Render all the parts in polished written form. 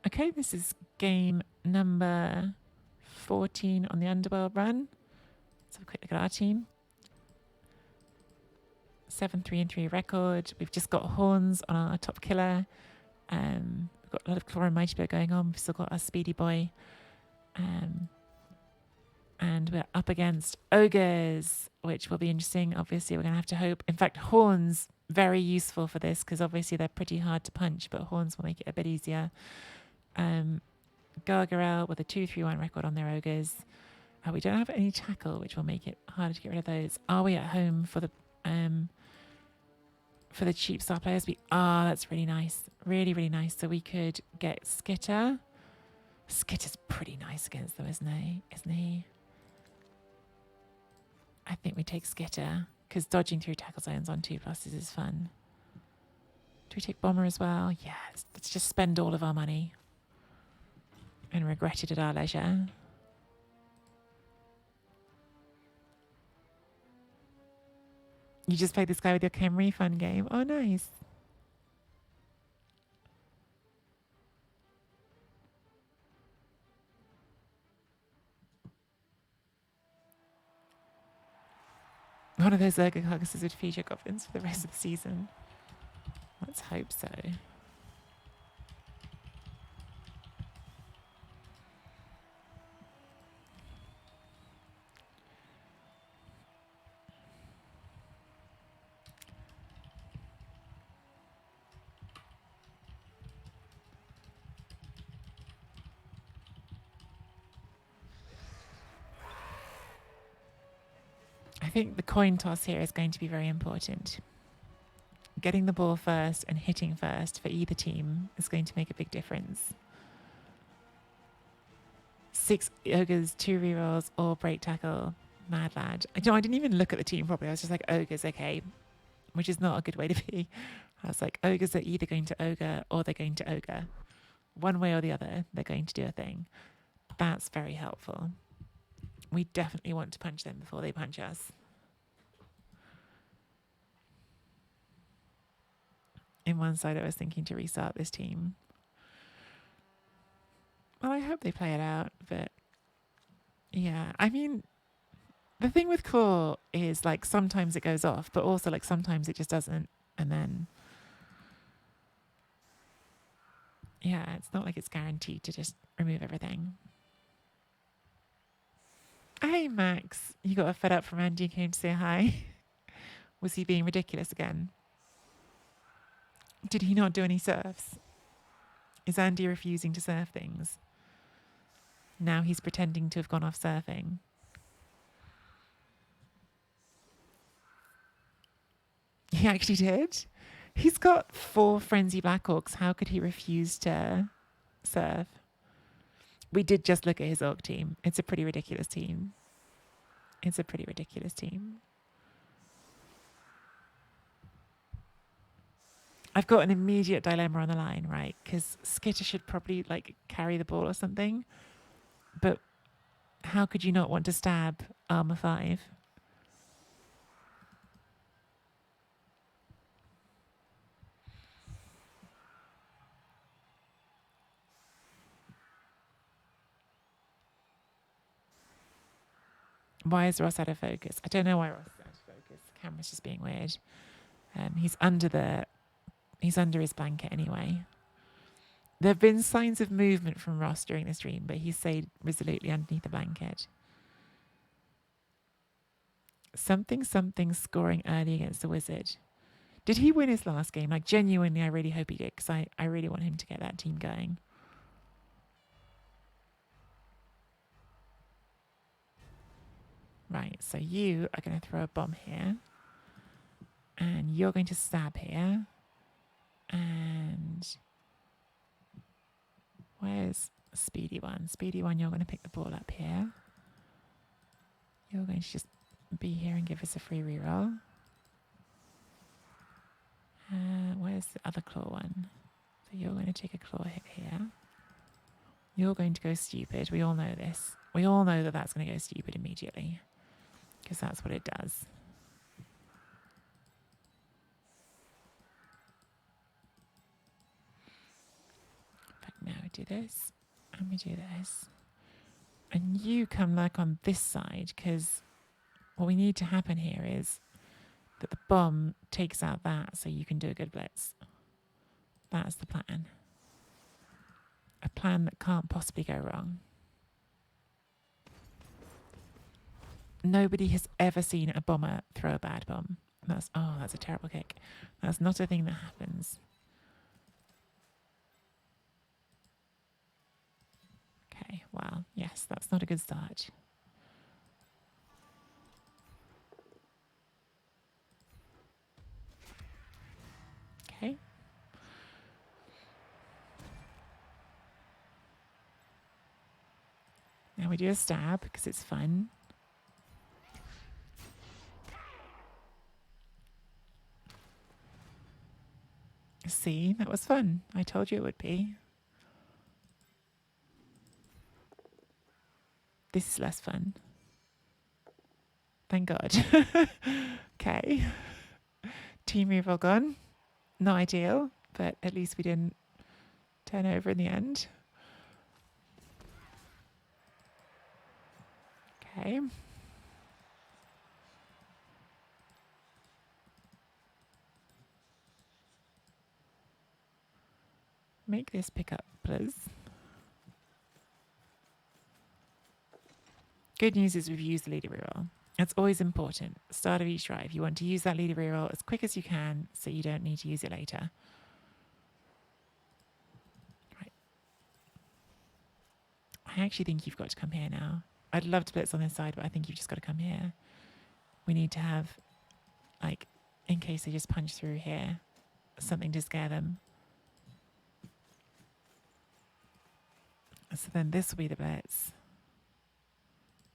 Okay, this is game number 14 on the underworld run. Let's have a quick look at our team. 7-3-3 record. We've just got horns on our top killer. We've got a lot of claw and mighty blow going on. We've still got our speedy boy. And we're up against ogres, which will be interesting. Obviously, we're going to have to hope. In fact, horns, very useful for this because obviously they're pretty hard to punch, but horns will make it a bit easier. Gargarel with a 2-3-1 record on their ogres. We don't have any tackle, which will make it harder to get rid of those. Are we at home for the cheap star players? We are. That's really nice. Really, really nice. So we could get Skitter. Skitter's pretty nice against them, isn't he? I think we take Skitter because dodging through tackle zones on 2+s is fun. Do we take Bomber as well? Yeah, let's just spend all of our money and regret it at our leisure. You just played this guy with your Camry? Fun game. Oh, nice. One of those ogre carcasses would feature goblins for the rest of the season. Let's hope so. I think the coin toss here is going to be very important. Getting the ball first and hitting first for either team is going to make a big difference. 6 ogres, 2 rerolls, or break tackle. Mad lad. I didn't even look at the team properly. I was just like, ogres, okay. Which is not a good way to be. I was like, ogres are either going to ogre or they're going to ogre. One way or the other, they're going to do a thing. That's very helpful. We definitely want to punch them before they punch us. In one side, I was thinking to restart this team. Well, I hope they play it out, but yeah, I mean, the thing with claw is like sometimes it goes off, but also like sometimes it just doesn't, and then yeah, it's not like it's guaranteed to just remove everything. Hey Max, you got fed up from Andy and came to say hi. Was he being ridiculous again? Did he not do any surfs? Is Andy refusing to surf things? Now he's pretending to have gone off surfing. He actually did. He's got 4 frenzy Black Orcs. How could he refuse to surf? We did just look at his orc team. It's a pretty ridiculous team. I've got an immediate dilemma on the line, right? Because Skitter should probably like carry the ball or something. But how could you not want to stab armor 5? Why is Ross out of focus? I don't know why Ross is out of focus. The camera's just being weird. He's under his blanket anyway. There have been signs of movement from Ross during the stream, but he stayed resolutely underneath the blanket. Something scoring early against the wizard. Did he win his last game? Like genuinely, I really hope he did because I really want him to get that team going. Right, so you are going to throw a bomb here. And you're going to stab here. And where's Speedy One? Speedy One, you're going to pick the ball up here. You're going to just be here and give us a free reroll. Where's the other claw one? So you're going to take a claw hit here. You're going to go stupid. We all know this. We all know that that's going to go stupid immediately. Because that's what it does. In fact, no, I do this, and we do this. And you come like on this side, because what we need to happen here is that the bomb takes out that so you can do a good blitz. That's the plan. A plan that can't possibly go wrong. Nobody has ever seen a bomber throw a bad bomb. That's a terrible kick. That's not a thing that happens. Okay, well, yes, that's not a good start. Okay. Now we do a stab because it's fun. See, that was fun. I told you it would be. This is less fun. Thank God. Okay. Team reroll gone. Not ideal, but at least we didn't turn over in the end. Okay. Make this pick up, please. Good news is we've used the leader reroll. It's always important. Start of each drive, you want to use that leader reroll as quick as you can so you don't need to use it later. Right. I actually think you've got to come here now. I'd love to blitz on this side, but I think you've just got to come here. We need to have, like, in case they just punch through here, something to scare them. So then this will be the blitz.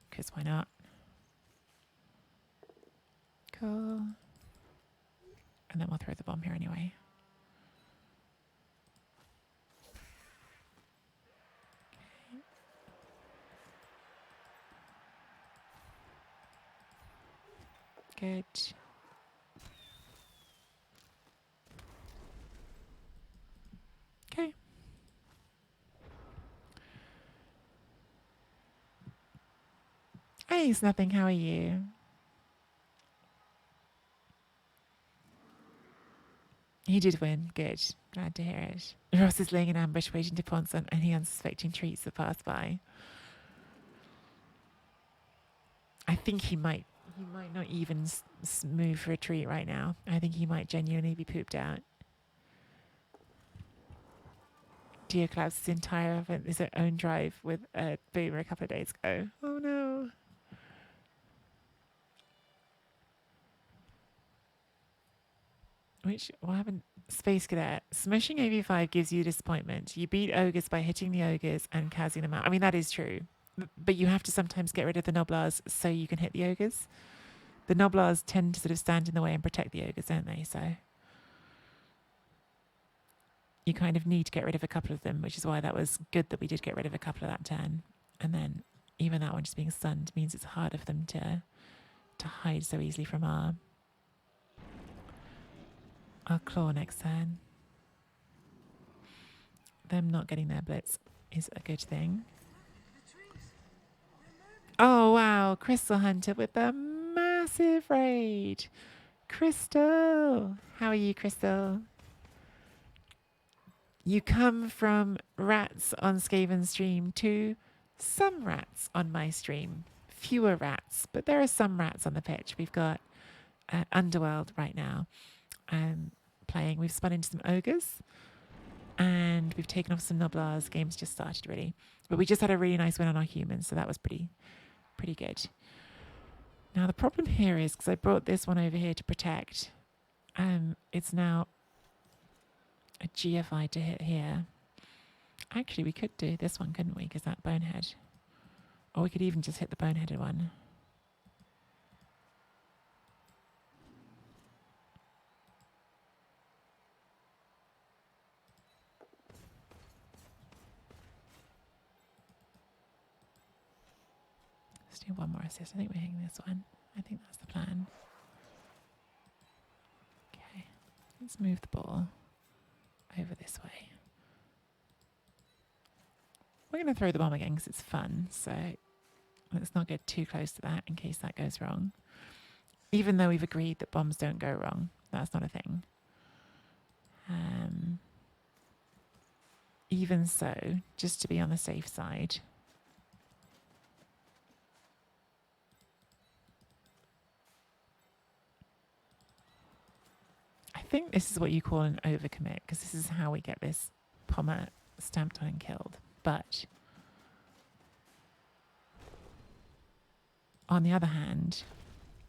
Because why not? Cool. And then we'll throw the bomb here anyway. Okay. Good. Okay. Hey, Snapping, how are you? He did win. Good. Glad to hear it. Ross is laying an ambush waiting to pounce on any unsuspecting treats that pass by. I think he might not even move for a treat right now. I think he might genuinely be pooped out. Deer collapsed his entire event his own drive with a boomer a couple of days ago. Oh no. What happened? Space Cadet. Smashing AV5 gives you disappointment. You beat ogres by hitting the ogres and casting them out. I mean, that is true. But you have to sometimes get rid of the Noblars so you can hit the ogres. The Noblars tend to sort of stand in the way and protect the ogres, don't they? So you kind of need to get rid of a couple of them, which is why that was good that we did get rid of a couple of that turn. And then even that one just being stunned means it's harder for them to hide so easily from our claw next turn. Them not getting their blitz is a good thing. Oh, wow. Crystal Hunter with a massive raid. Crystal. How are you, Crystal? You come from rats on Skaven's stream to some rats on my stream. Fewer rats, but there are some rats on the pitch. We've got Underworld right now playing. We've spun into some ogres and we've taken off some Noblars. Game's just started, really. But we just had a really nice win on our humans, so that was pretty good. Now, the problem here is, because I brought this one over here to protect, it's now a GFI to hit here. Actually, we could do this one, couldn't we? Because that bonehead. Or we could even just hit the boneheaded one. Let's do one more assist. I think we're hitting this one. I think that's the plan. Okay. Let's move the ball over this way. We're going to throw the bomb again because it's fun. So let's not get too close to that in case that goes wrong. Even though we've agreed that bombs don't go wrong. That's not a thing. Even so, just to be on the safe side. I think this is what you call an overcommit, because this is how we get this pommer stamped on and killed. But on the other hand,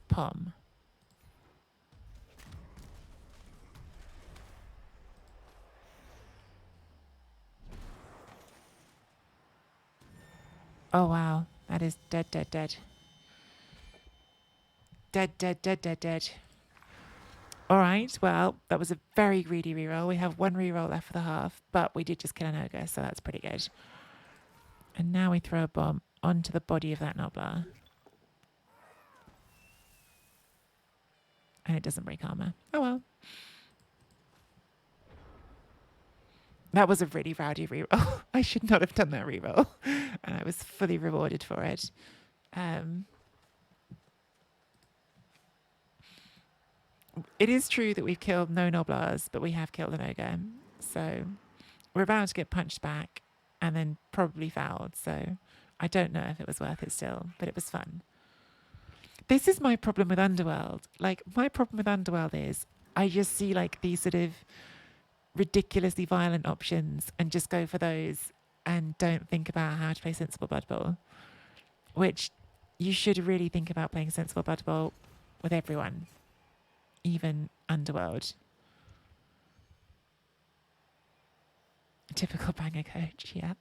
pom. Oh wow, that is dead, dead, dead. Dead, dead, dead, dead, dead. All right, well, that was a very greedy reroll. We have one reroll left for the half, but we did just kill an ogre, so that's pretty good. And now we throw a bomb onto the body of that Noblar. And it doesn't break armor. Oh well. That was a really rowdy reroll. I should not have done that reroll. And I was fully rewarded for it. It is true that we've killed no Noblars, but we have killed an ogre. So we're about to get punched back and then probably fouled. So I don't know if it was worth it still, but it was fun. This is my problem with Underworld. Like, my problem with Underworld is I just see like these sort of ridiculously violent options and just go for those and don't think about how to play sensible Blood Bowl, which you should really think about playing sensible Blood Bowl with everyone, even Underworld. Typical banger coach, yeah.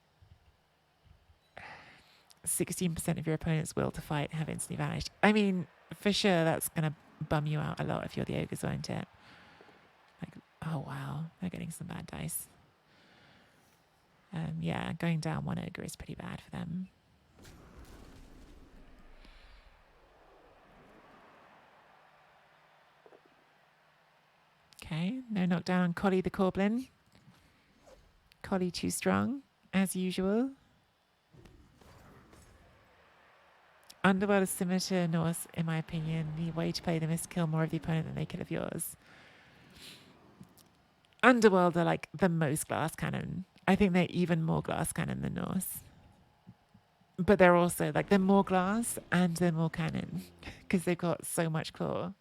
16% of your opponent's will to fight have instantly vanished. I mean, for sure, that's going to bum you out a lot if you're the ogres, won't it? Like, oh wow, they're getting some bad dice. Yeah, going down one ogre is pretty bad for them. Okay, no knockdown on Collie the Corblin. Collie too strong, as usual. Underworld is similar to Norse, in my opinion. The way to play them is to kill more of the opponent than they kill of yours. Underworld are like the most glass cannon. I think they're even more glass cannon than Norse. But they're also like, they're more glass and they're more cannon because they've got so much claw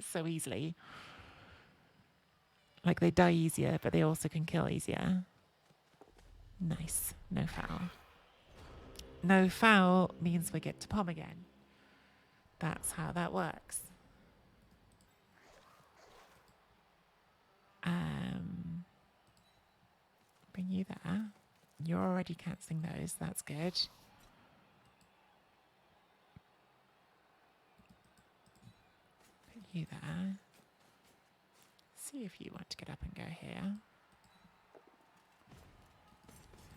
so easily. Like, they die easier, but they also can kill easier. Nice. No foul. No foul means we get to pom again. That's how that works. Bring you there. You're already cancelling those. That's good. Put you there. See if you want to get up and go here.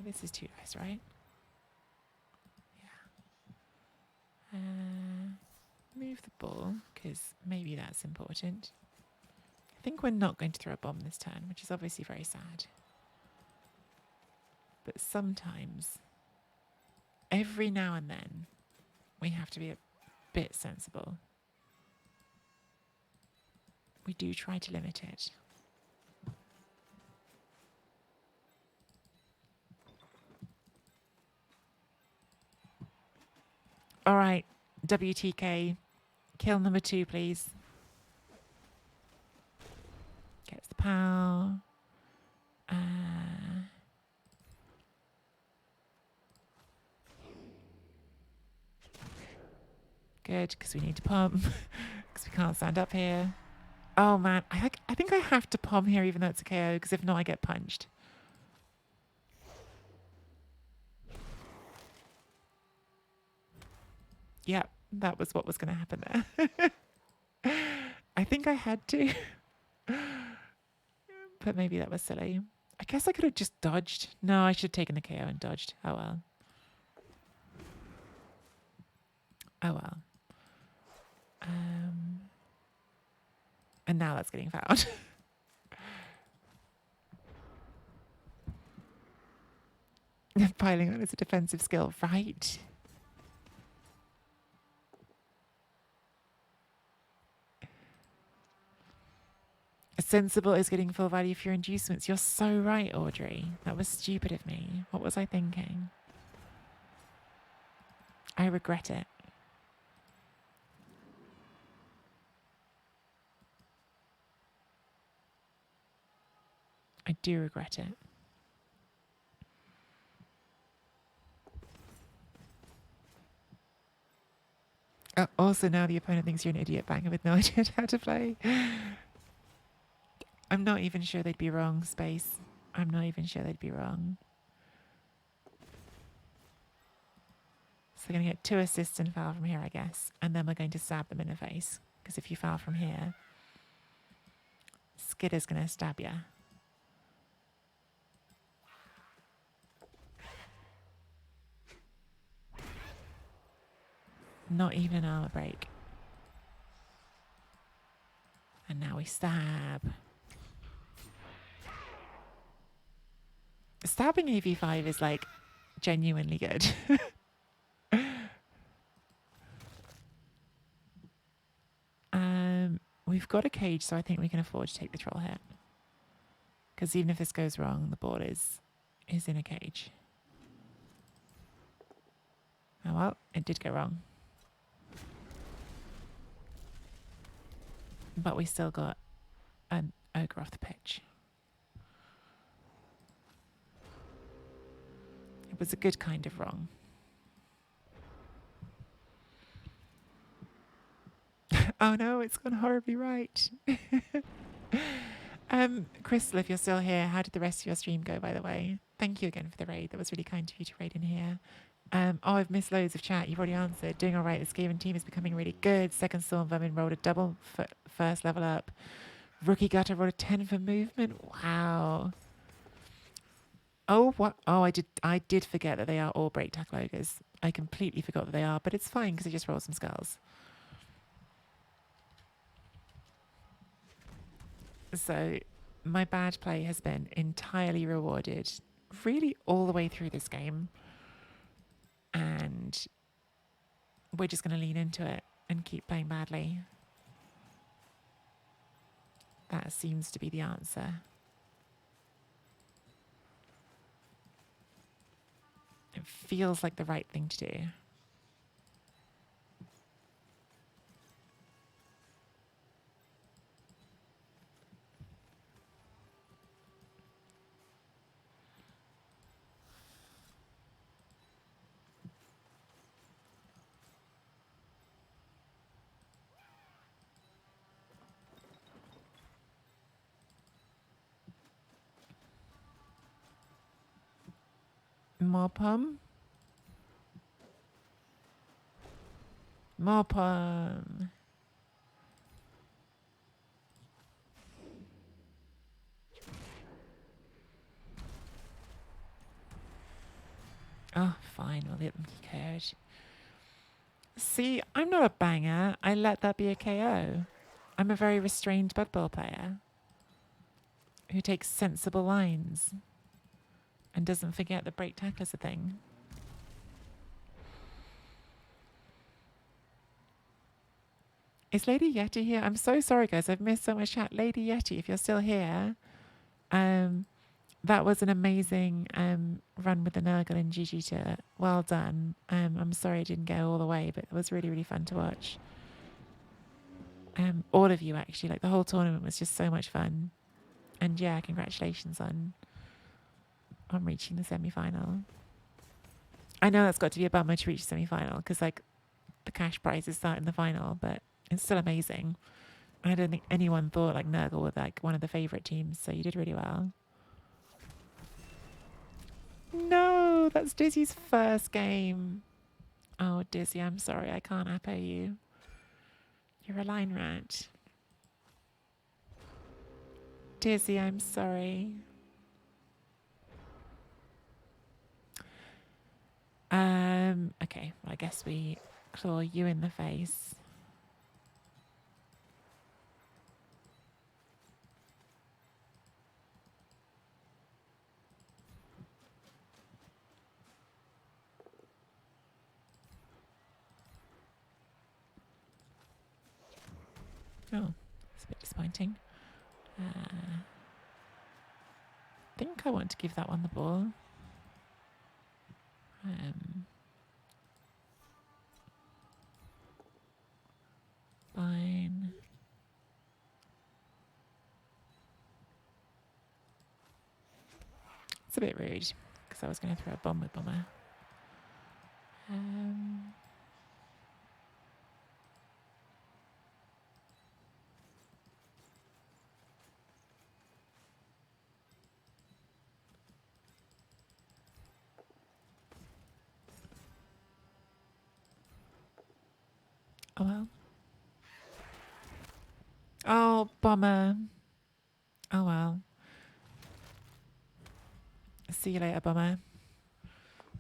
This is 2 dice, right? Yeah. Move the ball, because maybe that's important. I think we're not going to throw a bomb this turn, which is obviously very sad. But sometimes, every now and then, we have to be a bit sensible. We do try to limit it. All right, WTK, kill number 2, please. Gets the pow. Good, because we need to pump, because we can't stand up here. Oh man, I think I have to pom here even though it's a KO, because if not I get punched. Yep, that was what was going to happen there. I think I had to. But maybe that was silly. I guess I could have just dodged. No, I should have taken the KO and dodged. Oh well. Oh well. And now that's getting fouled. Piling on is a defensive skill, right? Sensible is getting full value for your inducements. You're so right, Audrey. That was stupid of me. What was I thinking? I regret it. I do regret it. Also, now the opponent thinks you're an idiot banger with no idea how to play. I'm not even sure they'd be wrong, Space. I'm not even sure they'd be wrong. So they're going to get 2 assists and foul from here, I guess. And then we're going to stab them in the face. Because if you foul from here, Skidder's going to stab you. Not even an armor break. And now we stab. Stabbing AV5 is like genuinely good. We've got a cage, so I think we can afford to take the troll hit. Because even if this goes wrong, the board is in a cage. Oh well, it did go wrong. But we still got an ogre off the pitch. It was a good kind of wrong. Oh no, it's gone horribly right. Crystal, if you're still here, how did the rest of your stream go, by the way? Thank you again for the raid. That was really kind of you to raid in here. I've missed loads of chat. You've already answered. Doing all right. The Skaven team is becoming really good. Second Storm Vermin rolled a double first level up. Rookie Gutter rolled a 10 for movement. Wow. Oh, what? Oh, I did forget that they are all break tackle ogres. I completely forgot that they are, but it's fine because I just rolled some skulls. So my bad play has been entirely rewarded really all the way through this game. And we're just going to lean into it and keep playing badly. That seems to be the answer. It feels like the right thing to do. Mopum? Mopum. Oh, fine. We'll let them be KO'd. See, I'm not a banger. I let that be a KO. I'm a very restrained Blood Bowl player who takes sensible lines and doesn't forget that break tackle is a thing. Is Lady Yeti here? I'm so sorry, guys. I've missed so much chat. Lady Yeti, if you're still here, that was an amazing run with the Nurgle and GG to it. Well done. I'm sorry I didn't go all the way, but it was really, really fun to watch. All of you, actually. Like, the whole tournament was just so much fun. And yeah, congratulations on reaching the semi-final. I know that's got to be a bummer to reach the semi-final because, like, the cash prizes start in the final, but it's still amazing. I don't think anyone thought, like, Nurgle was, like, one of the favourite teams, so you did really well. No, that's Dizzy's first game. Oh, Dizzy, I'm sorry. I can't appo you. You're a line rat. Dizzy, I'm sorry. Okay, well, I guess we claw you in the face. Oh, that's a bit disappointing. I think I want to give that one the ball. Fine. It's a bit rude because I was going to throw a bomb with bomber. Oh well. Oh, bomber. Oh well. See you later, bomber.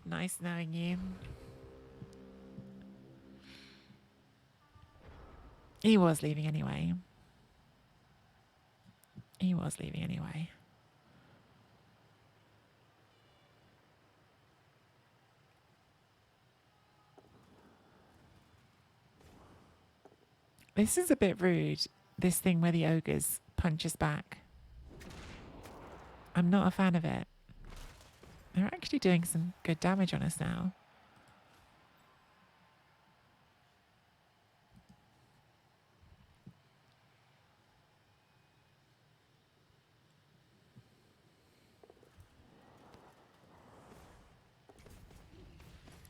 Nice knowing you. He was leaving anyway. He was leaving anyway. This is a bit rude, this thing where the ogres punch us back. I'm not a fan of it. They're actually doing some good damage on us now.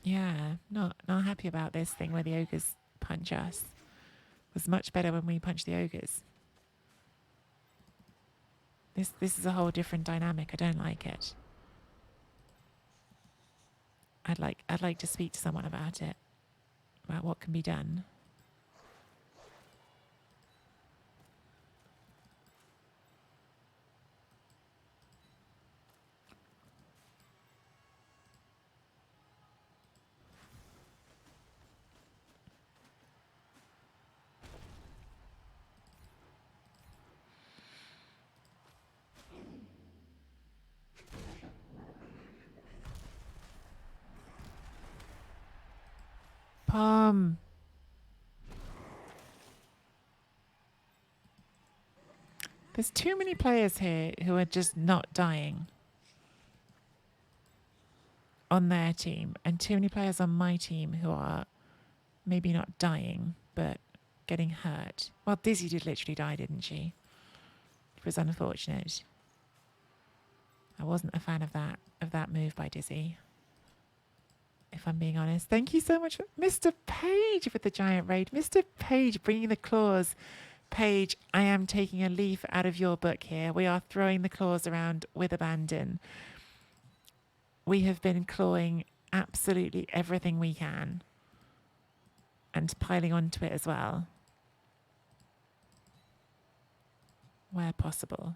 Yeah, not happy about this thing where the ogres punch us. It was much better when we punched the ogres. This is a whole different dynamic. I don't like it. I'd like to speak to someone about it, about what can be done. Palm. There's too many players here who are just not dying on their team, and too many players on my team who are maybe not dying, but getting hurt. Well, Dizzy did literally die, didn't she? It was unfortunate. I wasn't a fan of that move by Dizzy, if I'm being honest. Thank you so much, Mr. Page, for the giant raid. Mr. Page, bringing the claws. Page, I am taking a leaf out of your book here. We are throwing the claws around with abandon. We have been clawing absolutely everything we can and piling onto it as well, where possible.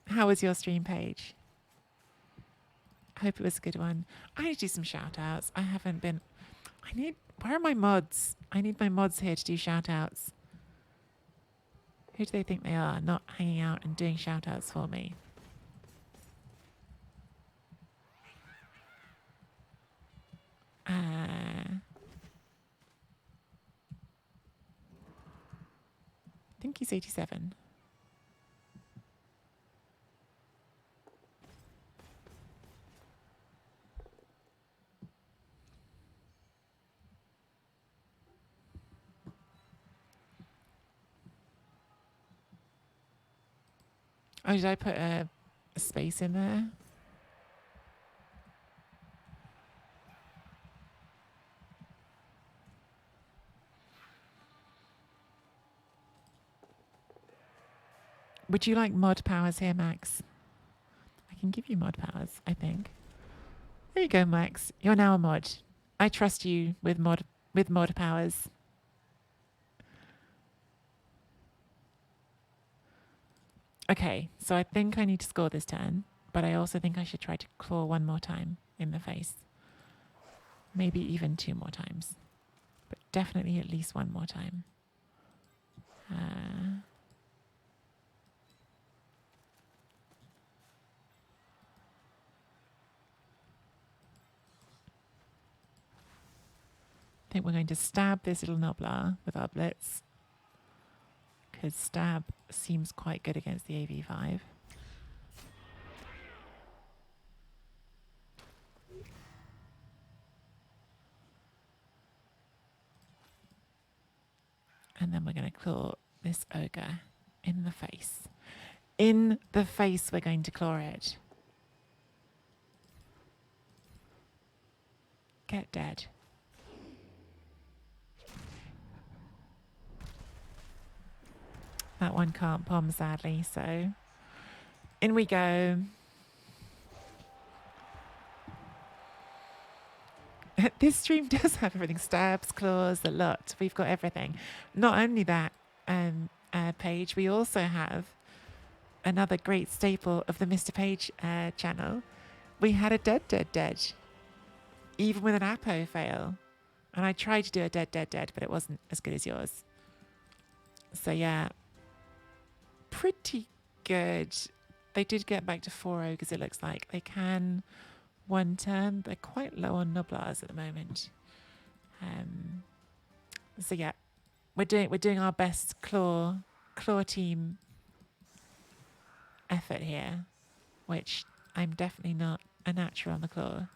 How was your stream, Page? I hope it was a good one. I need to do some shout outs. I haven't been. Where are my mods? I need my mods here to do shout outs. Who do they think they are, not hanging out and doing shout outs for me? I think he's 87. Oh, did I put a space in there? Would you like mod powers here, Max? I can give you mod powers, I think. There you go, Max. You're now a mod. I trust you with mod powers. Okay, so I think I need to score this turn, but I also think I should try to claw one more time in the face. Maybe even 2 more times, but definitely at least 1 more time. think we're going to stab this little Noblar with our Blitz, because stab seems quite good against the AV5. And then we're going to claw this ogre in the face. In the face, we're going to claw it. Get dead. That one can't palm, sadly, so in we go. This stream does have everything. Stabs, claws, a lot. We've got everything. Not only that, Paige, we also have another great staple of the Mr. Page channel. We had a dead, even with an Apo fail. And I tried to do a dead, but it wasn't as good as yours. So yeah, pretty good. They did get back to 4 ogres, it looks like. They can one turn. They're quite low on Noblars at the moment. So yeah, we're doing our best claw team effort here, which I'm definitely not a natural on the claw.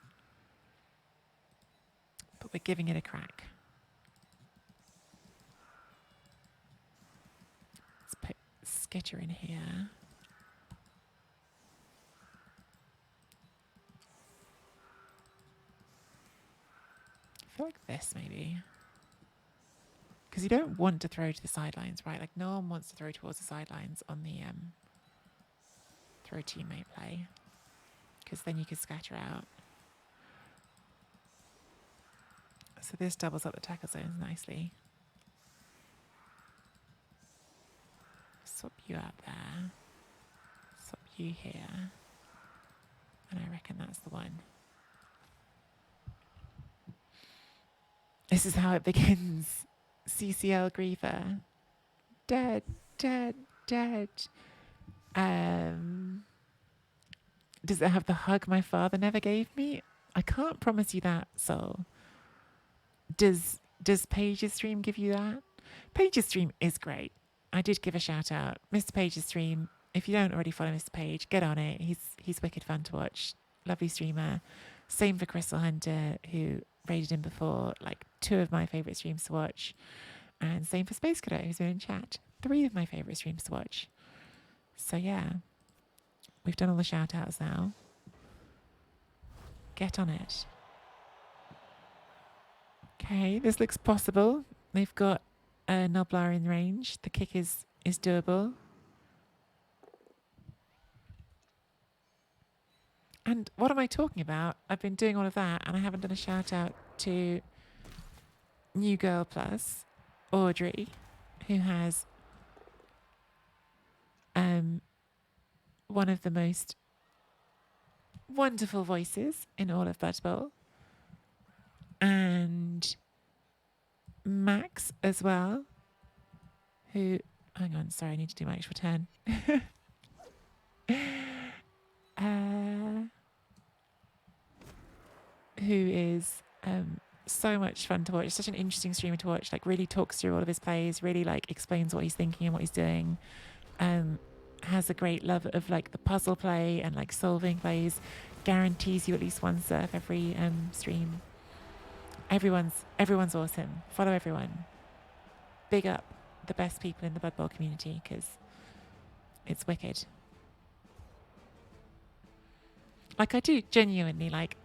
But we're giving it a crack. Let's put Skitter in here. I feel like this maybe. Because you don't want to throw to the sidelines, right? Like no one wants to throw towards the sidelines on the throw teammate play. Because then you could scatter out. So this doubles up the tackle zones nicely. Swap you out there. Swap you here. And I reckon that's the one. This is how it begins. CCL Griever. Dead. Does it have the hug my father never gave me? I can't promise you that, Soul. Does Paige's stream give you that? Paige's stream is great. I did give a shout out. Mr. Page's stream. If you don't already follow Mr. Page, get on it. He's wicked fun to watch. Lovely streamer. Same for Crystal Hunter, who raided him before. Like 2 of my favourite streams to watch. And same for Space Cadet, who's been in chat. 3 of my favourite streams to watch. So yeah, we've done all the shout outs now. Get on it. Okay, this looks possible. They've got a Noblar in range. The kick is doable. And what am I talking about? I've been doing all of that and I haven't done a shout out to New Girl Plus, Audrey, who has one of the most wonderful voices in all of Blood Bowl. And Max as well, who, hang on, sorry, I need to do my actual turn. Who is so much fun to watch. Such an interesting streamer to watch. Like really talks through all of his plays, really like explains what he's thinking and what he's doing. Has a great love of like the puzzle play and like solving plays. Guarantees you at least one surf every stream. Everyone's awesome. Follow everyone. Big up the best people in the Blood Bowl community because it's wicked. Like I do genuinely like.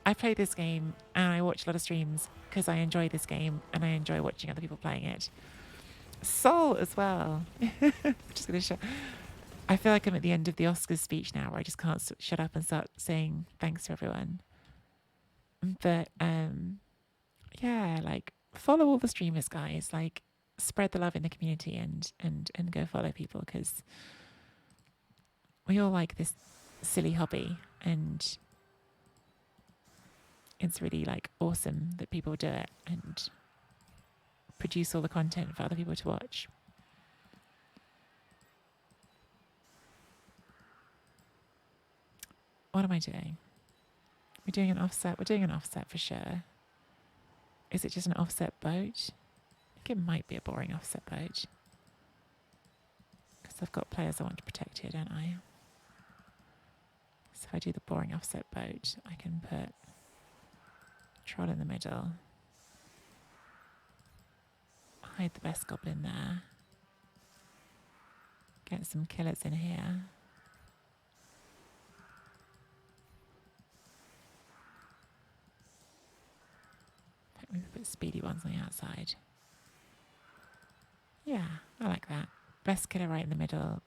I play this game and I watch a lot of streams because I enjoy this game and I enjoy watching other people playing it. Soul as well. Just gonna show. I feel like I'm at the end of the Oscars speech now, where I just can't shut up and start saying thanks to everyone. But yeah, like follow all the streamers, guys. Like spread the love in the community and go follow people because we all like this silly hobby and it's really like awesome that people do it and produce all the content for other people to watch. What am I doing? We're doing an offset. We're doing an offset for sure. Is it just an offset boat? I think it might be a boring offset boat. Because I've got players I want to protect here, don't I? So if I do the boring offset boat, I can put troll in the middle. Hide the best goblin there. Get some killers in here. Maybe put speedy ones on the outside. Yeah, I like that. Best killer right in the middle.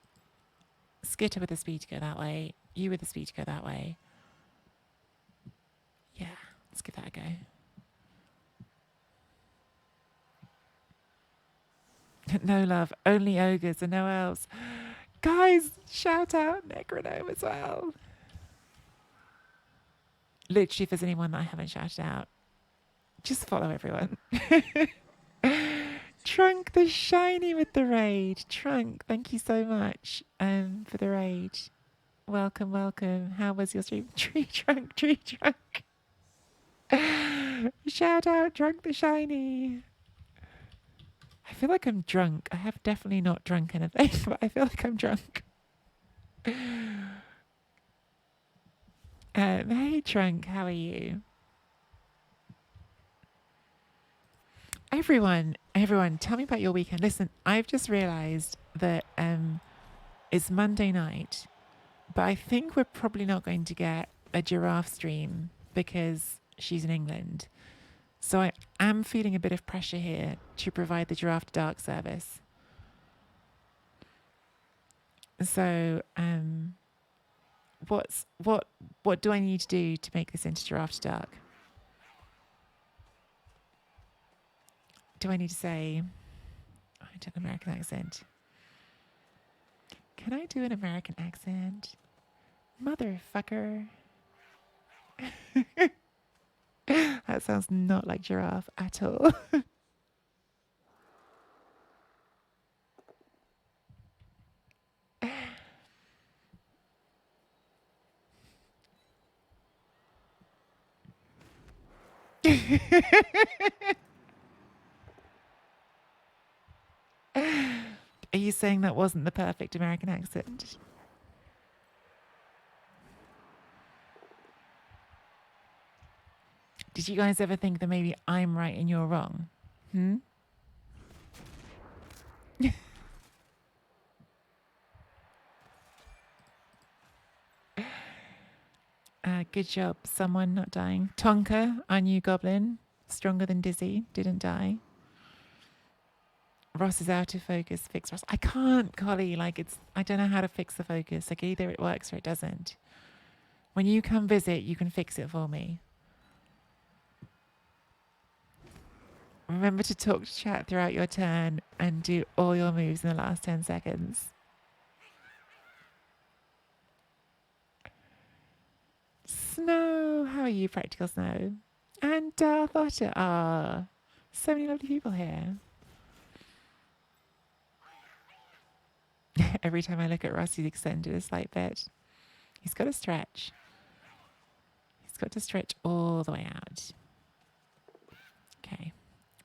Skitter with the speed to go that way. You with the speed to go that way. Yeah, let's give that a go. No love, only ogres and no elves. Guys, shout out Necronome as well. Literally, if there's anyone that I haven't shouted out, just follow everyone. Trunk the Shiny with the raid. Trunk, thank you so much for the raid. Welcome, welcome. How was your stream? Tree Trunk, Tree Trunk. Shout out Trunk the Shiny. I feel like I'm drunk. I have definitely not drunk anything, but I feel like I'm drunk. Hey Trunk, how are you? Everyone, tell me about your weekend. Listen, I've just realised that it's Monday night, but I think we're probably not going to get a giraffe stream because she's in England. So I am feeling a bit of pressure here to provide the Giraffe to Dark service. So what do I need to do to make this into Giraffe to Dark? Do I need to say, I do an American accent. Can I do an American accent? Motherfucker. That sounds not like giraffe at all. Are you saying that wasn't the perfect American accent? Did you guys ever think that maybe I'm right and you're wrong? Good job. Someone not dying. Tonka, our new goblin, stronger than Dizzy, didn't die. Ross is out of focus. Fix Ross. I can't, Collie. I don't know how to fix the focus. Like either it works or it doesn't. When you come visit, you can fix it for me. Remember to talk to chat throughout your turn and do all your moves in the last 10 seconds. Snow, how are you, Practical Snow? And Darth Otter. Ah, so many lovely people here. Every time I look at Ross, he's extended a slight bit. He's got to stretch. He's got to stretch all the way out. Okay.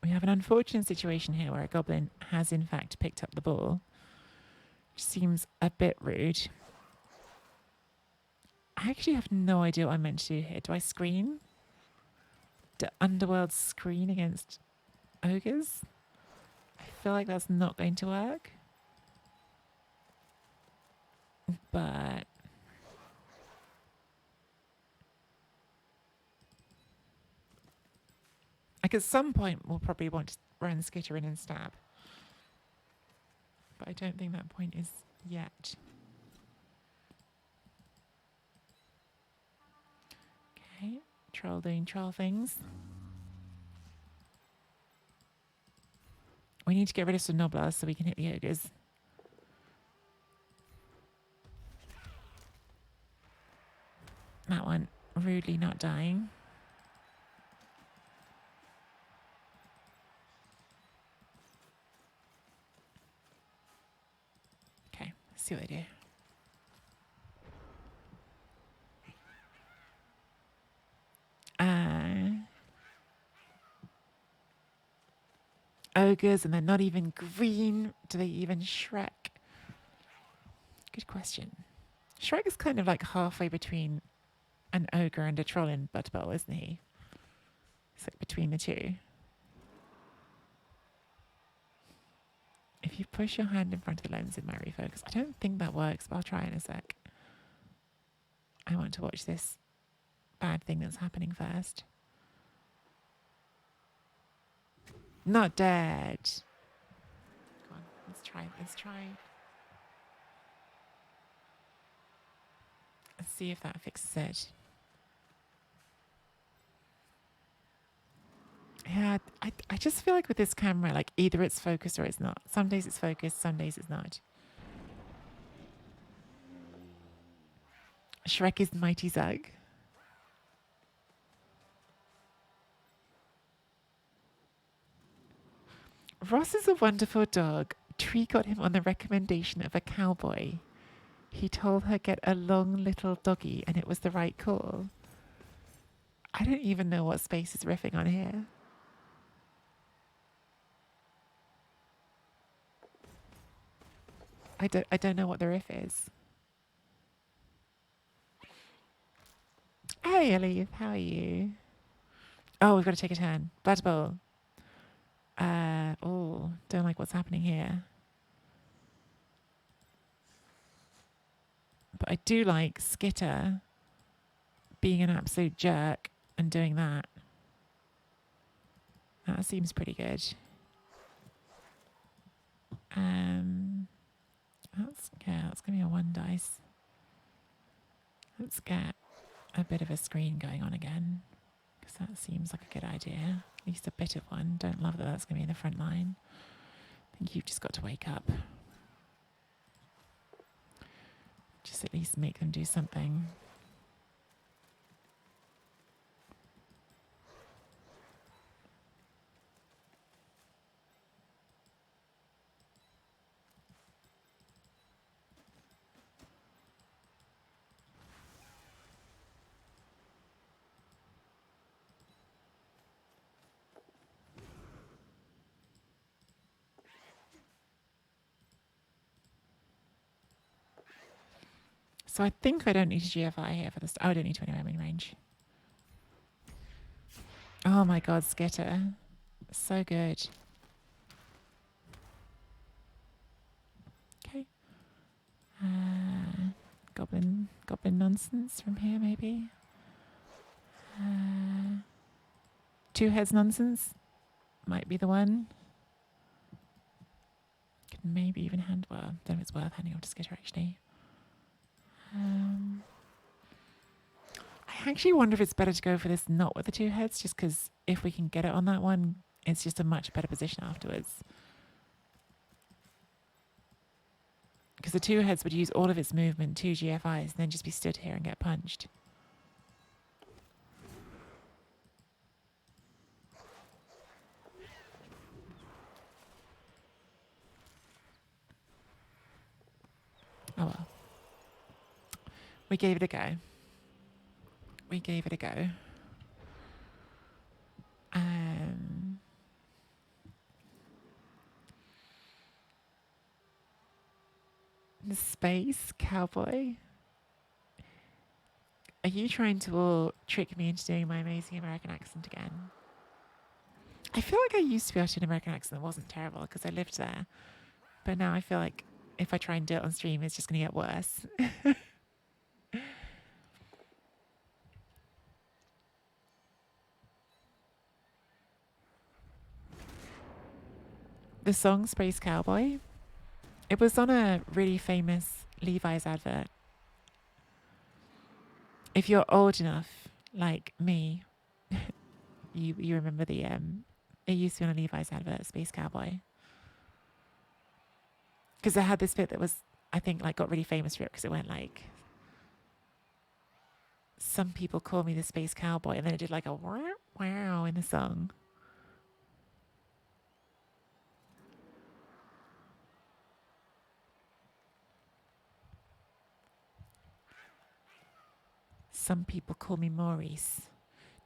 We have an unfortunate situation here where a goblin has in fact picked up the ball, which seems a bit rude. I actually have no idea what I'm meant to do here. Do I screen? Do underworld screen against ogres? I feel like that's not going to work. But like at some point we'll probably want to run Skitter in and stab. But I don't think that point is yet. Okay, troll doing troll things. We need to get rid of some Noblars so we can hit the ogres. That one rudely not dying. Okay, let's see what they do. ogres and they're not even green? Do they even Shrek? Good question. Shrek is kind of like halfway between an ogre and a troll in Blood Bowl, isn't he? It's like between the two. If you push your hand in front of the lens, it might refocus. I don't think that works, but I'll try in a sec. I want to watch this bad thing that's happening first. Not dead. Go on, let's try. Let's try. Let's see if that fixes it. Yeah, I just feel like with this camera, like either it's focused or it's not. Some days it's focused, some days it's not. Shrek is mighty Zug. Ross is a wonderful dog. Tree got him on the recommendation of a cowboy. He told her get a long little doggy and it was the right call. I don't even know what Space is riffing on here. I don't know what the riff is. Hey Ellie, how are you? Oh, we've got to take a turn. Blood Bowl. Oh, don't like what's happening here. But I do like Skitter being an absolute jerk and doing that. That seems pretty good. That's gonna be a 1 dice. Let's get a bit of a screen going on again, because that seems like a good idea. At least a bit of one. Don't love that that's gonna be in the front line. I think you've just got to wake up. Just at least make them do something. So I think I don't need a GFI here for this. Oh, I don't need 20 in range. Oh my god, Skitter. So good. Okay. Goblin nonsense from here, maybe. 2 heads nonsense might be the one. Could maybe even hand. Well, I don't know if it's worth handing off to Skitter actually. I actually wonder if it's better to go for this not with the 2 heads, just because if we can get it on that one, it's just a much better position afterwards. Because the 2 heads would use all of its movement, 2 GFIs, and then just be stood here and get punched. Oh well. We gave it a go. We gave it a go. The Space Cowboy. Are you trying to all trick me into doing my amazing American accent again? I feel like I used to be able to do an American accent that wasn't terrible because I lived there. But now I feel like if I try and do it on stream, it's just going to get worse. The song Space Cowboy, it was on a really famous Levi's advert. If you're old enough, like me, you remember the it used to be on a Levi's advert, Space Cowboy. Because it had this bit that was, I think, like got really famous for it because it went like, some people call me the Space Cowboy, and then it did like a wow wow in the song. Some people call me Maurice.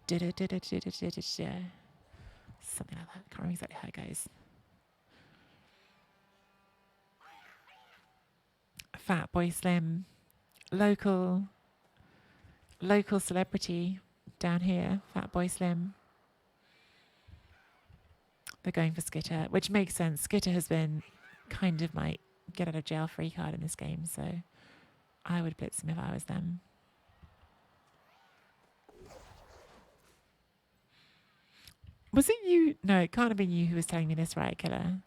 Something like that. Can't remember exactly how it goes. Fat Boy Slim, local celebrity down here. Fat Boy Slim. They're going for Skitter, which makes sense. Skitter has been kind of my get out of jail free card in this game, so I would blitz him if I was them. Was it you? No, it can't have been you who was telling me this, right, Killer?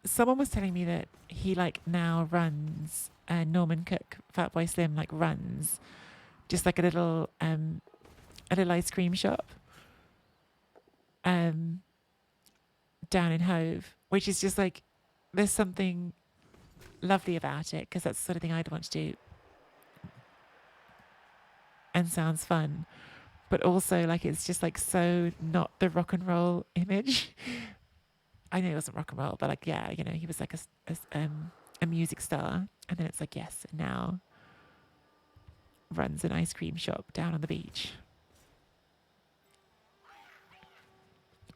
Someone was telling me that he like now runs Norman Cook, Fatboy Slim, like runs just like a little ice cream shop down in Hove, which is just like there's something lovely about it because that's the sort of thing I'd want to do and sounds fun, but also like it's just like so not the rock and roll image. I know it wasn't rock and roll, but like yeah, you know, he was like a music star, and then it's like yes, now runs an ice cream shop down on the beach,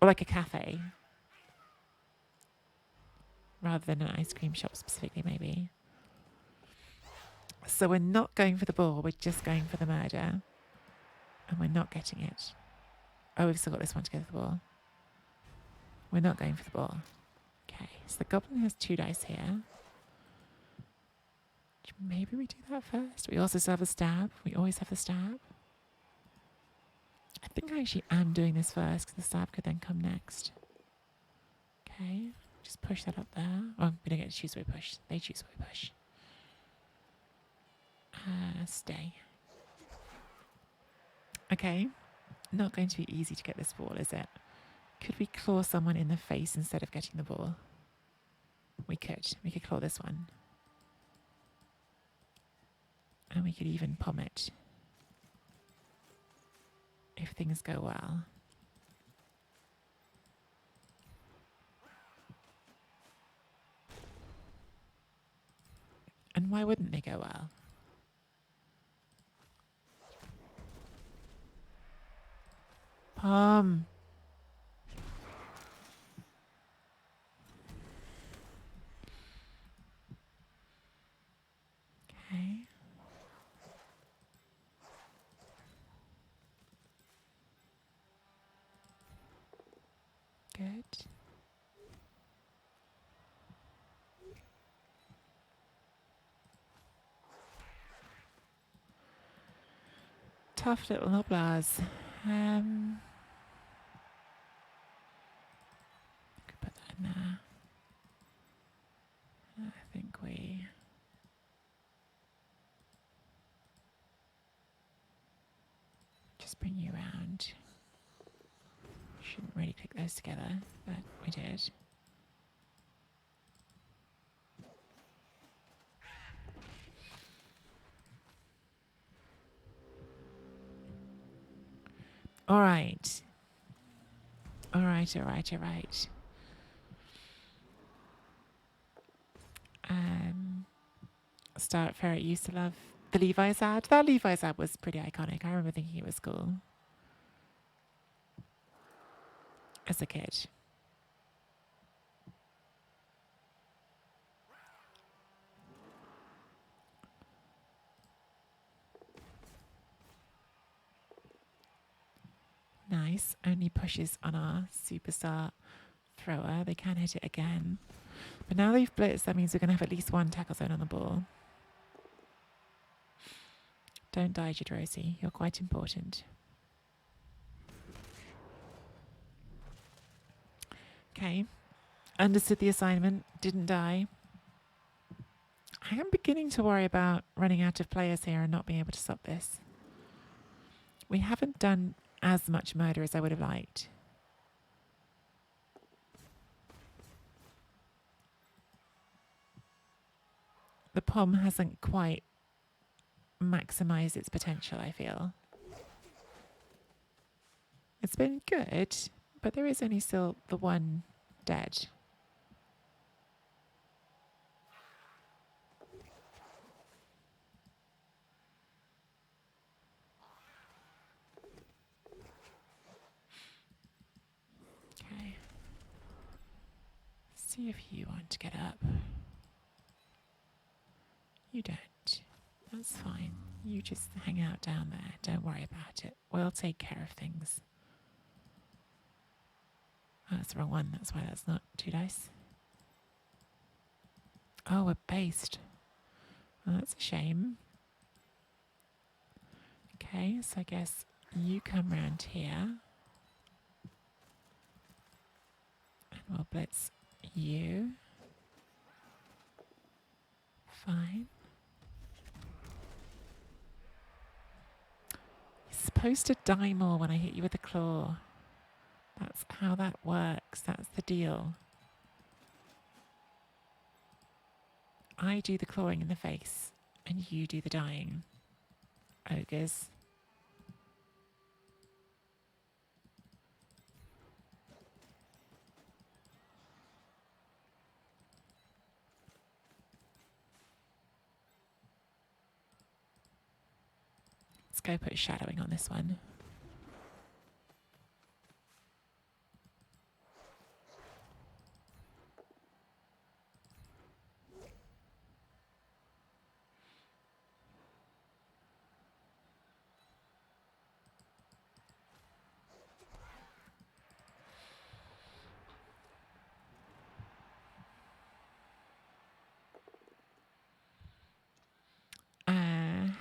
or like a cafe rather than an ice cream shop specifically, maybe. So we're not going for the ball, we're just going for the murder, and we're not getting it. Oh, we've still got this one to go for the ball. We're not going for the ball. Okay, so the goblin has 2 dice here. Maybe we do that first. We also still have the stab. We always have the stab. I think I actually am doing this first because the stab could then come next. Okay, just push that up there. Oh, we don't get to choose where we push. They choose where we push. Stay. Okay, not going to be easy to get this ball, is it? Could we claw someone in the face instead of getting the ball? We could. We could claw this one. And we could even palm it. If things go well. And why wouldn't they go well? Palm. Okay. Good. Tough little nobblers. Could put that in there. I think we just bring you around. Shouldn't really click those together, but we did. All right. All right, all right, all right. Start Ferret used to love the Levi's ad. That Levi's ad was pretty iconic. I remember thinking it was cool as a kid. Nice. Only pushes on our superstar thrower. They can hit it again. But now they've blitzed, that means we're going to have at least 1 tackle zone on the ball. Don't die, Jadrosi. You're quite important. Okay. Understood the assignment. Didn't die. I am beginning to worry about running out of players here and not being able to stop this. We haven't done as much murder as I would have liked. The POM hasn't quite maximised its potential, I feel. It's been good, but there is only still the 1 dead. Okay. See if you want to get up. You don't. That's fine. You just hang out down there. Don't worry about it. We'll take care of things. Oh, that's the wrong one. That's why that's not 2 dice. Oh, we're based. Oh, that's a shame. Okay, so I guess you come round here. And we'll blitz you. Fine. You're supposed to die more when I hit you with a claw. That's how that works. That's the deal. I do the clawing in the face, and you do the dying. Ogres. Let's go put shadowing on this one.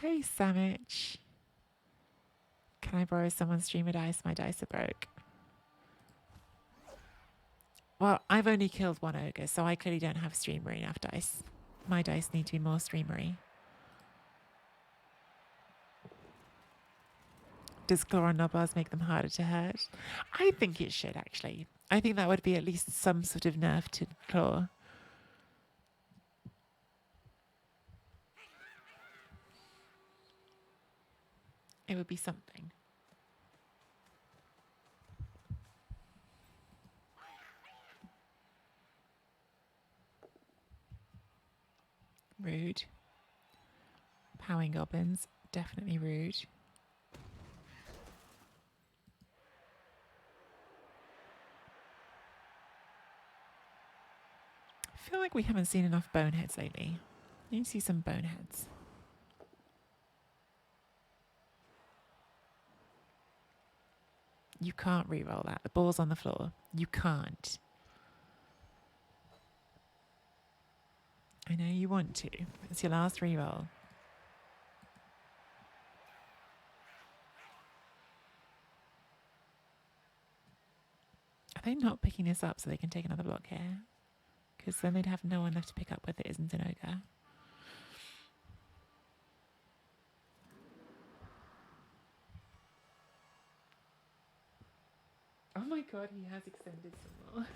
Hey, Samich. Can I borrow someone's streamer dice? My dice are broke. Well, I've only killed one ogre, so I clearly don't have streamery enough dice. My dice need to be more streamery. Does claw on knobbars make them harder to hurt? I think it should, actually. I think that would be at least some sort of nerf to claw. It would be something. Rude. Powing goblins. Definitely rude. I feel like we haven't seen enough boneheads lately. I need to see some boneheads. You can't re-roll that. The ball's on the floor. You can't. I know you want to. It's your last re-roll. Are they not picking this up so they can take another block here? Because then they'd have no one left to pick up with it isn't an ogre. Oh my god, he has extended some more.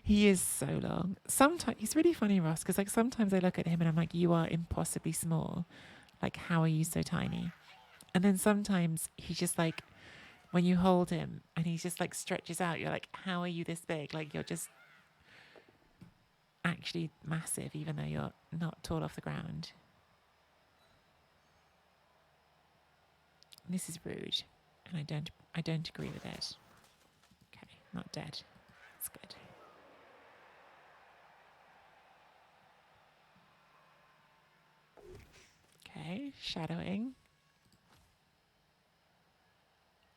He is so long. Sometimes he's really funny, Ross, because like sometimes I look at him and I'm like, you are impossibly small. Like, how are you so tiny? And then sometimes he's just like, when you hold him and he just like stretches out, you're like, how are you this big? Like, you're just actually massive, even though you're not tall off the ground. This is rude, and I don't agree with it. Okay, not dead. That's good. Okay, shadowing.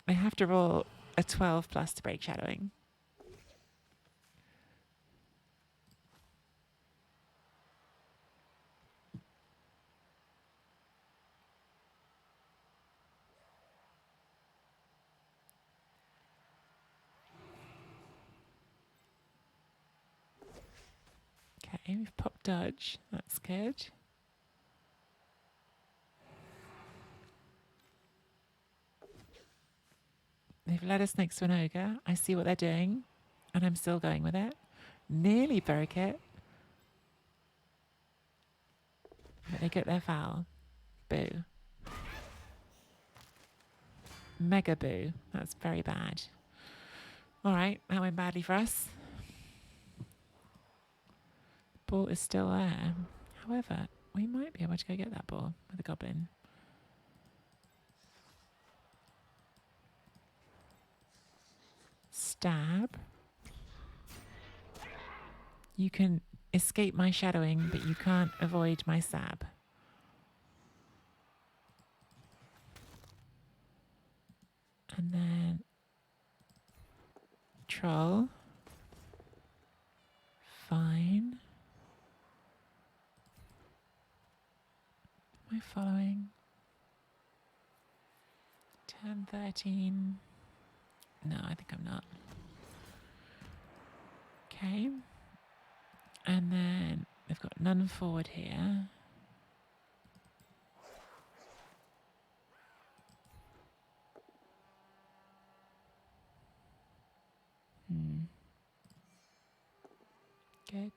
I have to roll a 12 plus to break shadowing. Okay, we've popped dodge. That's good. They've led us next to an ogre. I see what they're doing, and I'm still going with it. Nearly broke it. But they get their foul. Boo. Mega boo. That's very bad. All right, that went badly for us. Ball is still there. However, we might be able to go get that ball with the goblin. Stab. You can escape my shadowing, but you can't avoid my stab. And then troll. Fine. Am I following? Turn 13. No, I think I'm not. Okay. And then we've got none forward here. Good.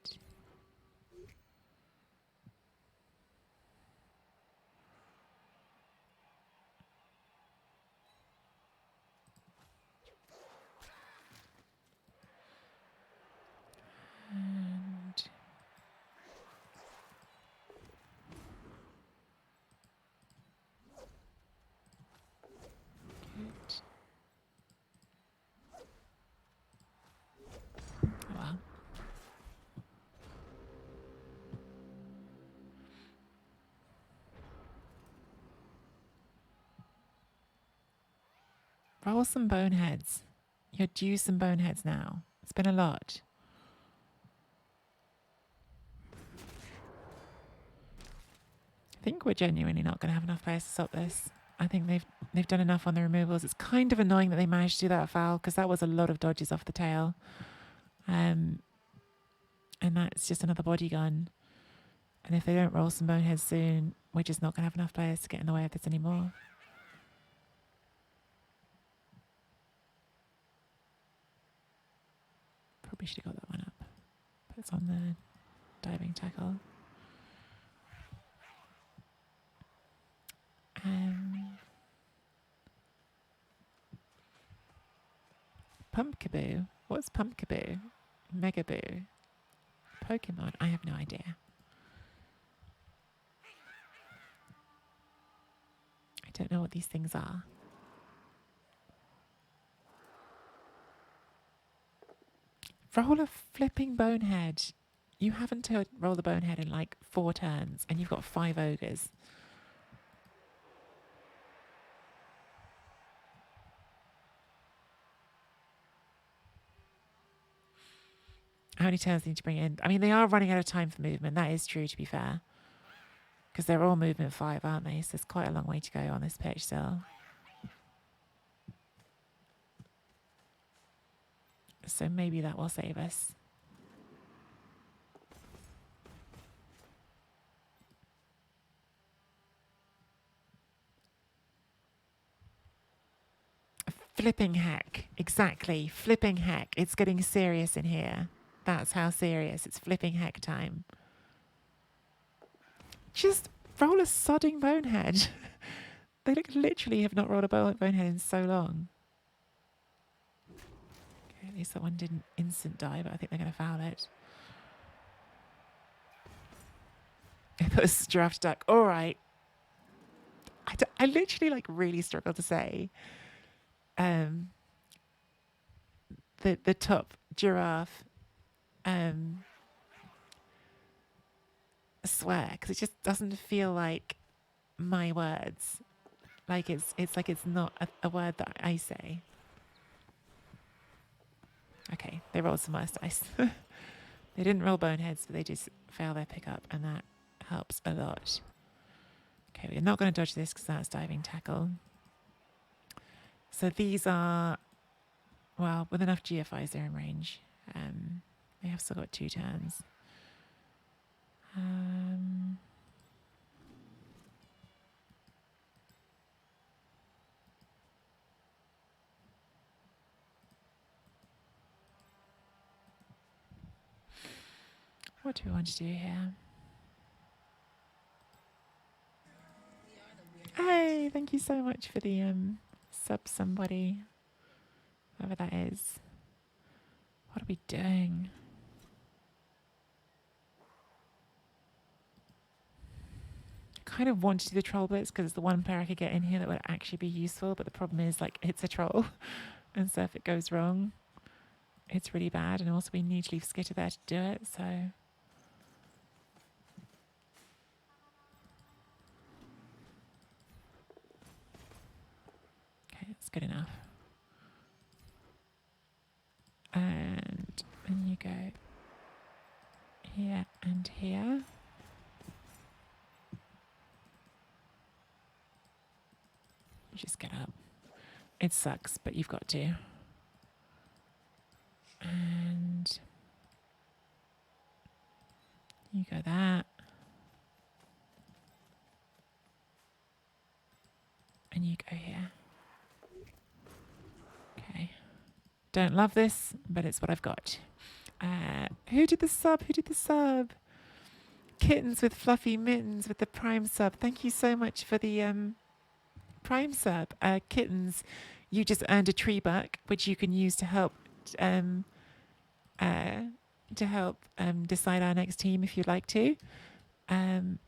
And good. Oh well. Roll some boneheads. You're due some boneheads now. It's been a lot. I think we're genuinely not going to have enough players to stop this. I think they've done enough on the removals. It's kind of annoying that they managed to do that foul because that was a lot of dodges off the tail. And that's just another body gun. And if they don't roll some boneheads soon, we're just not going to have enough players to get in the way of this anymore. Probably should have got that one up. But it's on the diving tackle. Pumpkaboo? What's Pumpkaboo? Megaboo? Pokemon? I have no idea. I don't know what these things are. Roll a flipping bonehead. You haven't rolled a bonehead in like 4 turns and you've got 5 ogres. How many turns do you need to bring in? I mean, they are running out of time for movement. That is true, to be fair. Because they're all movement 5, aren't they? So there's quite a long way to go on this pitch still. So maybe that will save us. Flipping heck. Exactly. Flipping heck. It's getting serious in here. That's how serious. It's flipping heck time. Just roll a sodding bonehead. They literally have not rolled a bonehead in so long. Okay, at least that one didn't instant die, but I think they're going to foul it. It was giraffe duck. All right. I literally like really struggle to say the top giraffe swear because it just doesn't feel like my words. Like it's like it's not a word that I say. Okay, they rolled some worse dice. They didn't roll boneheads, but they just fail their pickup, and that helps a lot. Okay, we're not going to dodge this because that's diving tackle. So these are, well, with enough GFIs, they're in range. They have still got 2 turns. What do we want to do here? Hey, thank you so much for the sub somebody. Whoever that is. What are we doing? I kind of want to do the troll blitz because it's the one player I could get in here that would actually be useful, but the problem is like it's a troll. And so if it goes wrong, it's really bad. And also we need to leave Skitter there to do it, so good enough. And then you go here and here. Just get up. It sucks, but you've got to. And you go that. And you go here. Okay. Don't love this, but it's what I've got. Who did the sub? Who did the sub? Kittens with fluffy mittens with the prime sub. Thank you so much for the prime sub. Kittens, you just earned a tree buck, which you can use to help decide our next team if you'd like to. If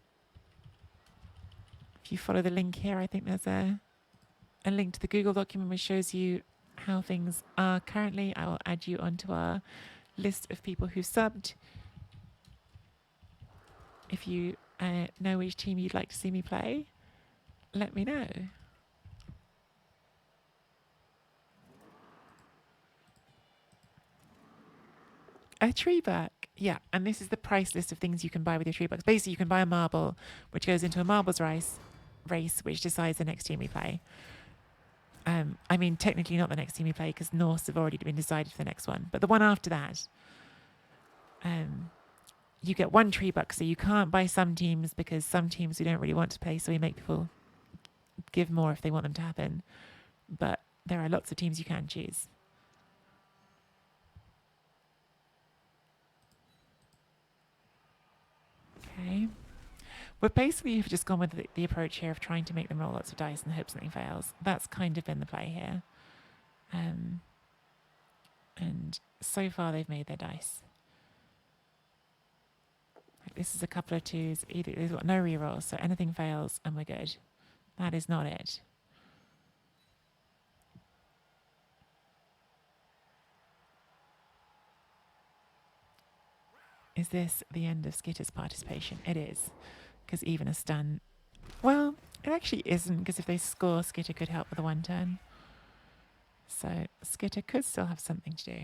you follow the link here, I think there's a link to the Google document which shows you how things are currently. I will add you onto our list of people who subbed. If you know which team you'd like to see me play, let me know. A tree buck. Yeah, and this is the price list of things you can buy with your tree bucks. Basically, you can buy a marble, which goes into a marbles race, which decides the next team we play. I mean, technically not the next team we play because Norse have already been decided for the next one. But the one after that, you get one tree buck. So you can't buy some teams because some teams we don't really want to play. So we make people give more if they want them to happen. But there are lots of teams you can choose. Okay. But basically, you've just gone with the approach here of trying to make them roll lots of dice and hope something fails. That's kind of been the play here. And so far, they've made their dice. Like this is a couple of twos. Either they've got no rerolls, so anything fails, and we're good. That is not it. Is this the end of Skitter's participation? It is. Because even a stun... Well, it actually isn't, because if they score, Skitter could help with a one turn. So Skitter could still have something to do.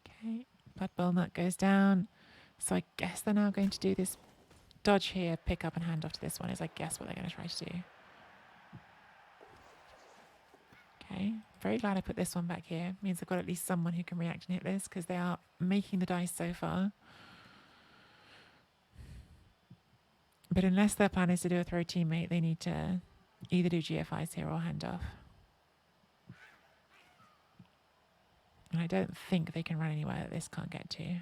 Okay, Blood Bowl Nut goes down. So I guess they're now going to do this dodge here, pick up and hand off to this one is I guess what they're going to try to do. Okay, very glad I put this one back here. Means I've got at least someone who can react and hit this because they are making the dice so far. But unless their plan is to do a throw teammate, they need to either do GFIs here or hand off. And I don't think they can run anywhere that this can't get to.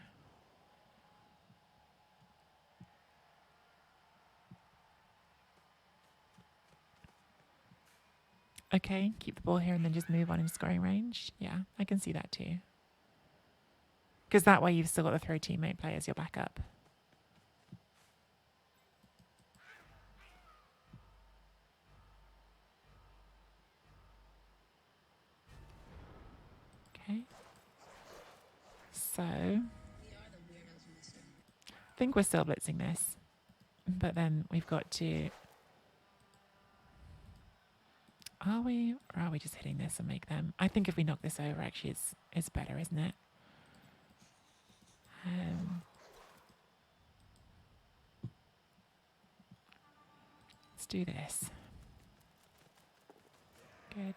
Okay, keep the ball here and then just move on in scoring range. Yeah, I can see that too. Because that way you've still got the throw teammate play as your backup. Okay. So, I think we're still blitzing this. But then we've got to... Are we? Or are we just hitting this and make them? I think if we knock this over, actually, it's better, isn't it? Let's do this. Good.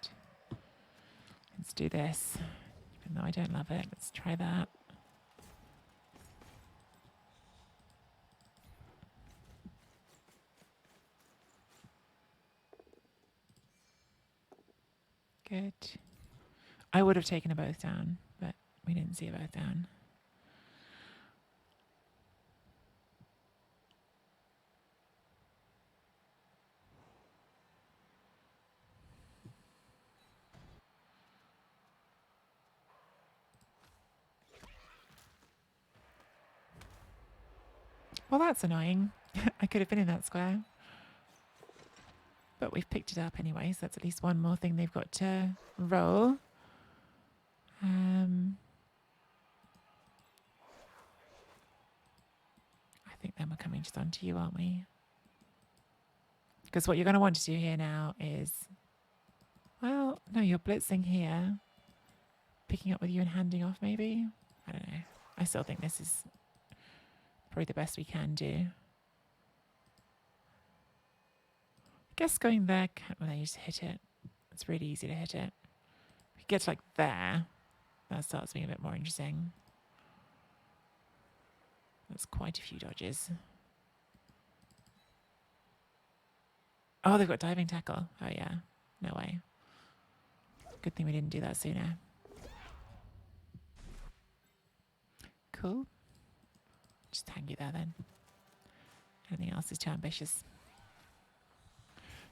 Let's do this. Even though I don't love it, let's try that. Good. I would have taken a both down, but we didn't see a both down. Well, that's annoying. I could have been in that square. But we've picked it up anyway, so that's at least one more thing they've got to roll. think then we're coming just onto you, aren't we? Because what you're going to want to do here now is, well, no, you're blitzing here, picking up with you and handing off maybe. I don't know. I still think this is probably the best we can do. I guess going there, well, you just hit it. It's really easy to hit it. If you get to like there, that starts being a bit more interesting. That's quite a few dodges. Oh, they've got diving tackle. Oh, yeah. No way. Good thing we didn't do that sooner. Cool. Just hang you there then. Anything else is too ambitious.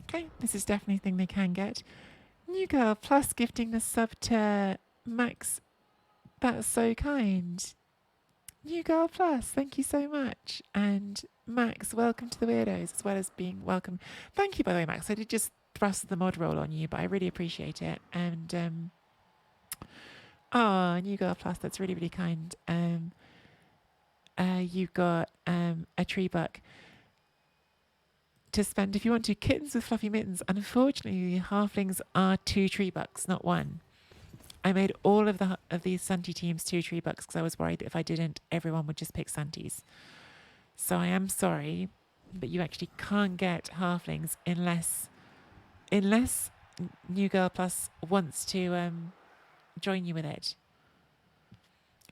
Okay, this is definitely a thing they can get. New girl plus gifting the sub to Max. That's so kind. New girl plus, thank you so much. And Max, welcome to the Weirdos, as well as being welcome. Thank you, by the way, Max. I did just thrust the mod roll on you, but I really appreciate it. And new girl plus, that's really, really kind. You got a tree buck to spend if you want to. Kittens with fluffy mittens. Unfortunately, the halflings are 2 tree bucks, not 1. I made all of these Sunty teams 2 tree bucks because I was worried that if I didn't, everyone would just pick Sunties. So I am sorry, but you actually can't get halflings unless New Girl Plus wants to join you with it.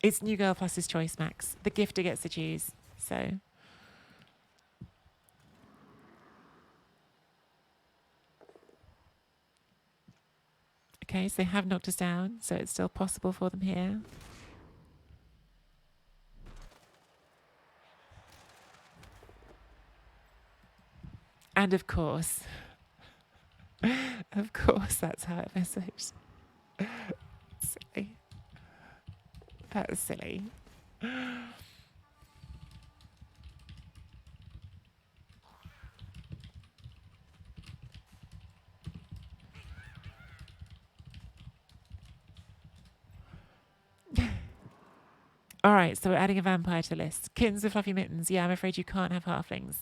It's New Girl Plus's choice, Max. The gifter gets to choose. So. Okay, so they have knocked us down, so it's still possible for them here. And of course, that's how it messaged. Silly. That was silly. All right, so we're adding a vampire to the list. Kittens with fluffy mittens. Yeah, I'm afraid you can't have halflings.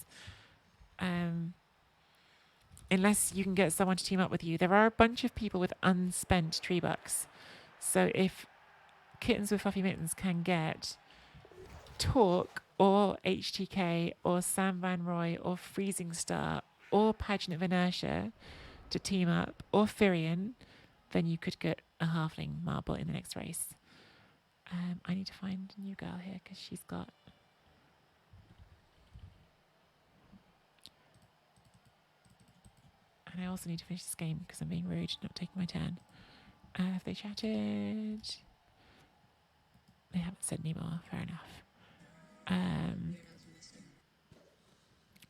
Unless you can get someone to team up with you. There are a bunch of people with unspent tree bucks. So if Kittens with fluffy mittens can get Talk or HTK or Sam Van Roy or Freezing Star or Pageant of Inertia to team up, or Firion, then you could get a halfling marble in the next race. I need to find a new girl here because she's got... And I also need to finish this game because I'm being rude, not taking my turn. Have they chatted? They haven't said anymore. Fair enough.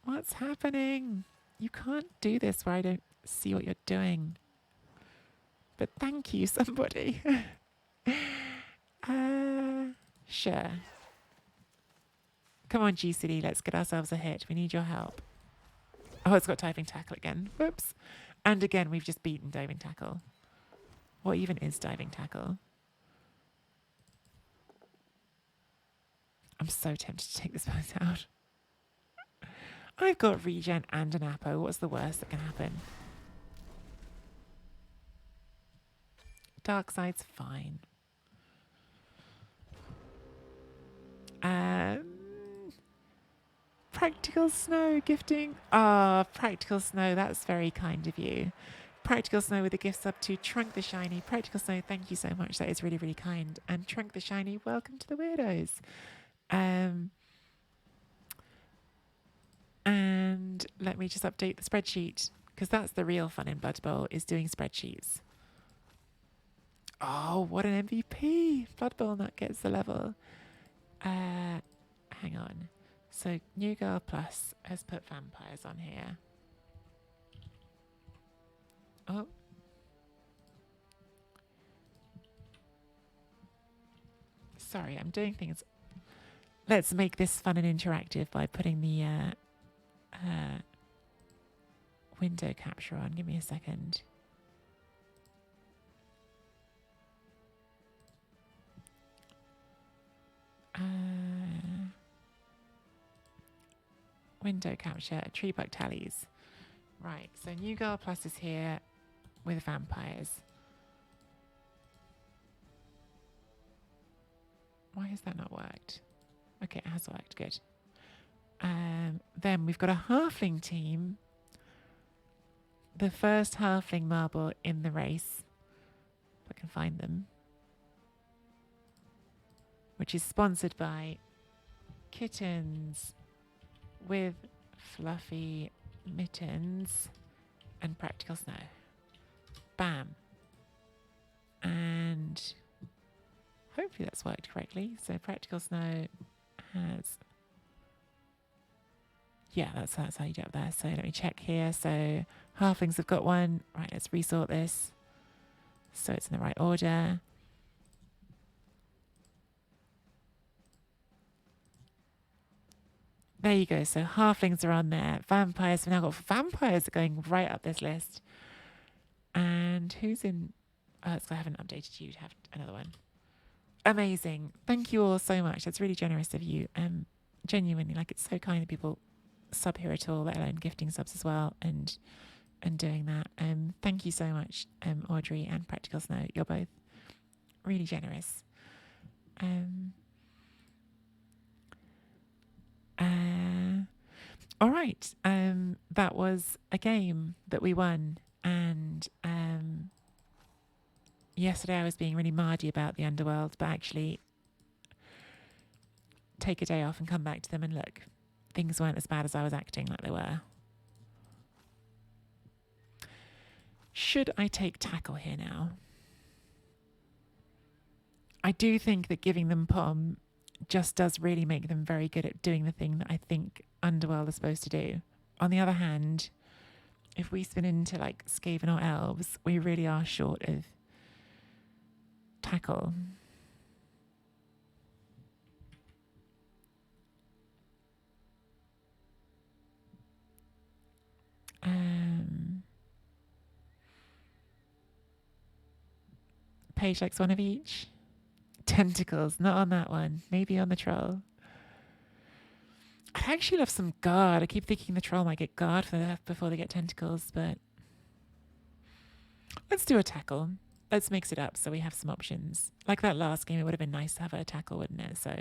What's happening? You can't do this where I don't see what you're doing. But thank you, somebody. Sure. Come on, G-City, let's get ourselves a hit. We need your help. Oh, it's got diving tackle again. Whoops. And again, we've just beaten diving tackle. What even is diving tackle? I'm so tempted to take this boat out. I've got regen and an Apo. What's the worst that can happen? Dark side's fine. Practical Snow gifting. Practical Snow, that's very kind of you. Practical Snow with the gifts up to Trunk the Shiny. Practical Snow, thank you so much. That is really, really kind. And Trunk the Shiny, welcome to the Weirdos. And let me just update the spreadsheet, because that's the real fun in Blood Bowl, is doing spreadsheets. Oh, what an MVP. Blood Bowl Nut gets the level. Hang on. So New Girl Plus has put vampires on here. Oh. Sorry, I'm doing things. Let's make this fun and interactive by putting the window capture on. Give me a second. Window capture, tree bug tallies. Right, so New Girl Plus is here with vampires. Why has that not worked? Okay, it has worked, good. Then we've got a halfling team. The first halfling marble in the race, if I can find them, which is sponsored by Kittens with Fluffy Mittens and Practical Snow. Bam. And hopefully that's worked correctly. So Practical Snow has... Yeah, that's how you do it up there. So let me check here. So halflings have got one. Right, let's resort this so it's in the right order. There you go. So halflings are on there. Vampires. We've now got vampires going right up this list. And who's in... Oh, I haven't updated you to have another one. Amazing. Thank you all so much. That's really generous of you. Genuinely, like, it's so kind that people sub here at all, let alone gifting subs as well and doing that. Thank you so much, Audrey and Practical Snow. You're both really generous. All right. That was a game that we won, and yesterday I was being really mardy about the underworld, but actually take a day off and come back to them and look, things weren't as bad as I was acting like they were. Should I take tackle here now? I do think that giving them Pom just does really make them very good at doing the thing that I think Underworld is supposed to do. On the other hand, if we spin into like Skaven or Elves, we really are short of tackle. Page likes one of each. Tentacles, not on that one. Maybe on the troll. I'd actually love some guard. I keep thinking the troll might get guard for that before they get tentacles, but let's do a tackle. Let's mix it up so we have some options. Like that last game, it would have been nice to have a tackle, wouldn't it? So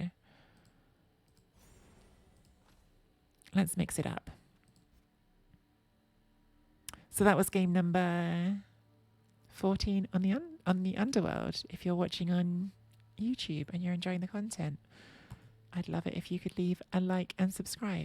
let's mix it up. So that was game number 14 on the Underworld. If you're watching on YouTube and you're enjoying the content, I'd love it if you could leave a like and subscribe.